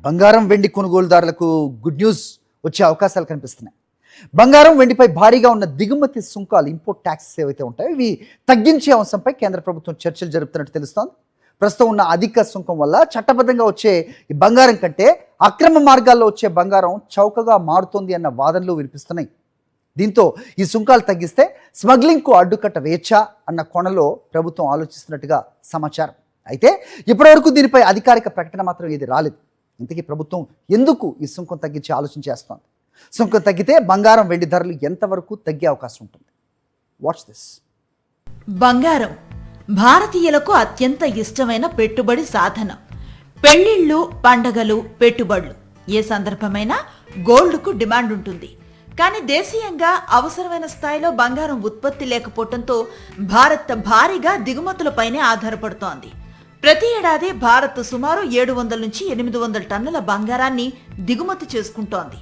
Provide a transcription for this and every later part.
బంగారం వెండి కొనుగోలుదారులకు గుడ్ న్యూస్ వచ్చే అవకాశాలు కనిపిస్తున్నాయి. బంగారం వెండిపై భారీగా ఉన్న దిగుమతి సుంకాలు, ఇంపోర్ట్ ట్యాక్సెస్ ఏవైతే ఉంటాయో ఇవి తగ్గించే అంశంపై కేంద్ర ప్రభుత్వం చర్చలు జరుపుతున్నట్టు తెలుస్తోంది. ప్రస్తుతం ఉన్న అధిక సుంకం వల్ల చట్టబద్ధంగా వచ్చే ఈ బంగారం కంటే అక్రమ మార్గాల్లో వచ్చే బంగారం చౌకగా మారుతోంది అన్న వాదనలు వినిపిస్తున్నాయి. దీంతో ఈ సుంకాలు తగ్గిస్తే స్మగ్లింగ్కు అడ్డుకట్ట వేయచ్చా అన్న కోణంలో ప్రభుత్వం ఆలోచిస్తున్నట్టుగా సమాచారం. అయితే ఇప్పటివరకు దీనిపై అధికారిక ప్రకటన మాత్రం ఏది రాలేదు. ఇంతకీ ప్రభుత్వం ఎందుకు ఈ సుంకం తగ్గించే ఆలోచన చేస్తోంది? సుంకం తగ్గితే బంగారం వెండి ధరలు ఎంతవరకు తగ్గే అవకాశం ఉంటుంది? Watch this. బంగారం భారతీయులకు అత్యంత ఇష్టమైన పెట్టుబడి సాధనం. పెళ్లిళ్ళు, పండగలు, పెట్టుబడులు ఏ సందర్భమైనా గోల్డ్కు డిమాండ్ ఉంటుంది. కానీ దేశీయంగా అవసరమైన స్థాయిలో బంగారం ఉత్పత్తి లేకపోవడంతో భారత్ భారీగా దిగుమతులపైనే ఆధారపడుతోంది. ప్రతి ఏడాది భారత్ సుమారు 700 నుంచి 800 టన్నుల బంగారాన్ని దిగుమతి చేసుకుంటోంది.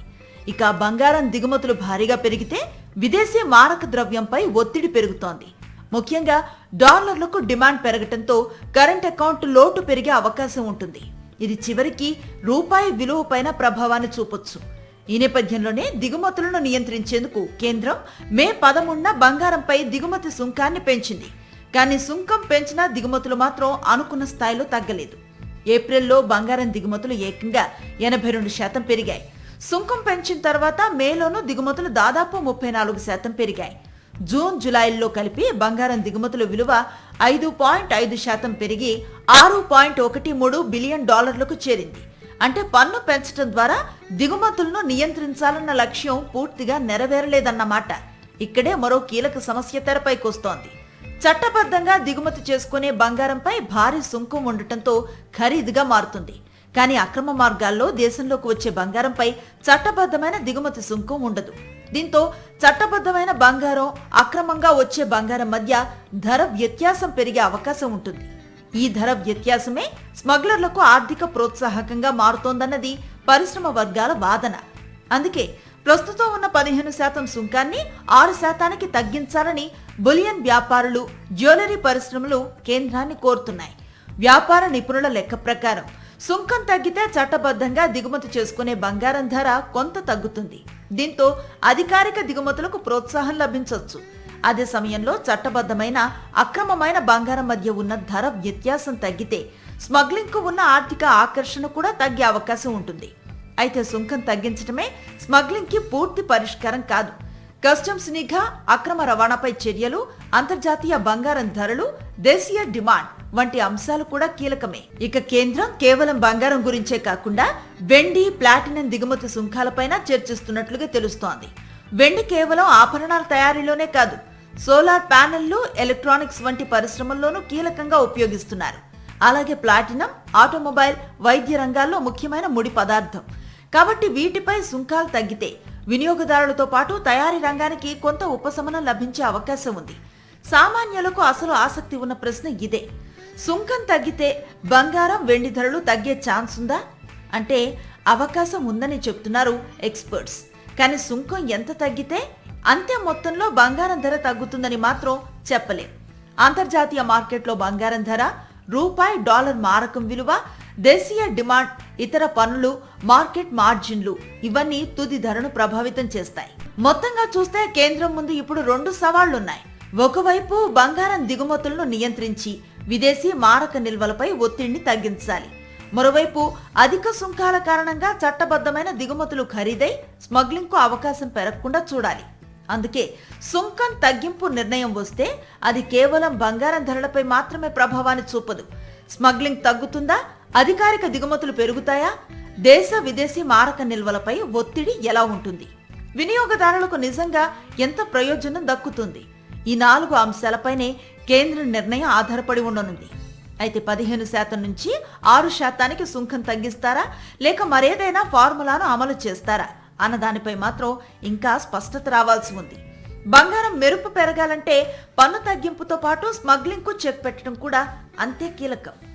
ఇక బంగారం దిగుమతులు భారీగా పెరిగితే విదేశీ మారక ద్రవ్యంపై ఒత్తిడి పెరుగుతోంది. ముఖ్యంగా డాలర్లకు డిమాండ్ పెరగటంతో కరెంట్ అకౌంట్ లోటు పెరిగే అవకాశం ఉంటుంది. ఇది చివరికి రూపాయి విలువపైన ప్రభావాన్ని చూపొచ్చు. ఈ నేపథ్యంలోనే దిగుమతులను నియంత్రించేందుకు కేంద్రం మే 13న బంగారంపై దిగుమతి సుంకాన్ని పెంచింది. కానీ సుంకం పెంచిన దిగుమతులు మాత్రం అనుకున్న స్థాయిలో తగ్గలేదు. ఏప్రిల్లో బంగారం దిగుమతులు ఏకంగా 82% పెరిగాయి. సుంకం పెంచిన తర్వాత మేలోనూ దిగుమతులు దాదాపు 34% పెరిగాయి. జూన్, జులైల్లో కలిపి బంగారం దిగుమతుల విలువ 5.5% పెరిగి $6.13 బిలియన్ చేరింది. అంటే పన్ను పెంచడం ద్వారా దిగుమతులను నియంత్రించాలన్న లక్ష్యం పూర్తిగా నెరవేరలేదన్నమాట. ఇక్కడే మరో కీలక సమస్య తెరపైకొస్తోంది. చట్టబద్ధంగా దిగుమతి చేసుకునే బంగారంపై భారీ సుంకం ఉండటంతో ఖరీదుగా మారుతుంది. కానీ అక్రమ మార్గాల్లో దేశంలోకి వచ్చే బంగారంపై చట్టబద్ధమైన దిగుమతి సుంకం ఉండదు. దీంతో చట్టబద్ధమైన బంగారం, అక్రమంగా వచ్చే బంగారం మధ్య ధర వ్యత్యాసం పెరిగే అవకాశం ఉంటుంది. ఈ ధర వ్యత్యాసమే స్మగ్లర్లకు ఆర్థిక ప్రోత్సాహకంగా మారుతోందన్నది పరిశ్రమ వర్గాల వాదన. అందుకే ప్రస్తుతం ఉన్న 15% సుంకాన్ని 6%కి తగ్గించాలని బులియన్ వ్యాపారులు, జ్యువెలరీ పరిశ్రమలు కేంద్రాన్ని కోరుతున్నాయి. వ్యాపార నిపుణుల లెక్క ప్రకారం సుంకం తగ్గితే చట్టబద్ధంగా దిగుమతి చేసుకునే బంగారం ధర కొంత తగ్గుతుంది. దీంతో అధికారిక దిగుమతులకు ప్రోత్సాహం లభించవచ్చు. అదే సమయంలో చట్టబద్ధమైన, అక్రమమైన బంగారం మధ్య ఉన్న ధర వ్యత్యాసం తగ్గితే స్మగ్లింగ్కు ఉన్న ఆర్థిక ఆకర్షణ కూడా తగ్గే అవకాశం ఉంటుంది. అయితే సుంకం తగ్గించడమే స్మగ్లింగ్కి పూర్తి పరిష్కారం కాదు. కస్టమ్స్ నిఘా, అక్రమ రవాణాపై చర్యలు, అంతర్జాతీయ బంగారం ధరలు, దేశీయ డిమాండ్ వంటి అంశాలు కూడా కీలకమే. ఇక కేంద్రం కేవలం బంగారం గురించే కాకుండా వెండి, ప్లాటినం దిగుమతి సుంకాలపైన చర్చిస్తున్నట్లుగా తెలుస్తోంది. వెండి కేవలం ఆభరణాల తయారీలోనే కాదు, సోలార్ ప్యానెళ్లు, ఎలక్ట్రానిక్స్ వంటి పరిశ్రమల్లోనూ కీలకంగా ఉపయోగిస్తున్నారు. అలాగే ప్లాటినం ఆటోమొబైల్, వైద్య రంగాల్లో ముఖ్యమైన ముడి పదార్థం. కాబట్టి వీటిపై సుంకాలు తగ్గితే వినియోగదారులతో పాటు తయారీ రంగానికి కొంత ఉపశమనం లభించే అవకాశం ఉంది. సామాన్యులకు అసలు ఆసక్తి ఉన్న ప్రశ్న ఇదే. సుంకం తగ్గితే బంగారం, వెండి ధరలు తగ్గే ఛాన్స్ ఉందా అంటే అవకాశం ఉందని చెప్తున్నారు ఎక్స్పర్ట్స్. కానీ సుంకం ఎంత తగ్గితే అంతే మొత్తంలో బంగారం ధర తగ్గుతుందని మాత్రం చెప్పలేం. అంతర్జాతీయ మార్కెట్లో బంగారం ధర, రూపాయి డాలర్ మారకం విలువ, దేశీయ డిమాండ్, ఇతర పన్నులు, మార్కెట్ మార్జిన్లు ఇవన్నీ తుది ధరను ప్రభావితం చేస్తాయి. మొత్తంగా చూస్తే కేంద్రం ముందు ఇప్పుడు 2 సవాళ్లున్నాయి. ఒకవైపు బంగారం దిగుమతులను నియంత్రించి విదేశీ మారక నిల్వలపై ఒత్తిడిని తగ్గించాలి. మరోవైపు అధిక సుంకాల కారణంగా చట్టబద్ధమైన దిగుమతులు ఖరీదై స్మగ్లింగ్కు అవకాశం పెరగకుండా చూడాలి. అందుకే సుంకం తగ్గింపు నిర్ణయం వస్తే అది కేవలం బంగారం ధరలపై మాత్రమే ప్రభావాన్ని చూపదు. స్మగ్లింగ్ తగ్గుతుందా? అధికారిక దిగుమతులు పెరుగుతాయా? దేశ, విదేశీ మారక నిల్వలపై ఒత్తిడి ఎలా ఉంటుంది? వినియోగదారులకు నిజంగా ఎంత ప్రయోజనం దక్కుతుంది? ఈ 4 అంశాలపైనే కేంద్ర నిర్ణయం ఆధారపడి ఉండనుంది. అయితే 15% నుంచి 6%కి సుంకం తగ్గిస్తారా, లేక మరేదైనా ఫార్ములాను అమలు చేస్తారా అన్న దానిపై మాత్రం ఇంకా స్పష్టత రావాల్సి ఉంది. బంగారం మెరుపు పెరగాలంటే పన్ను తగ్గింపుతో పాటు స్మగ్లింగ్కు చెక్ పెట్టడం కూడా అంతే కీలకం.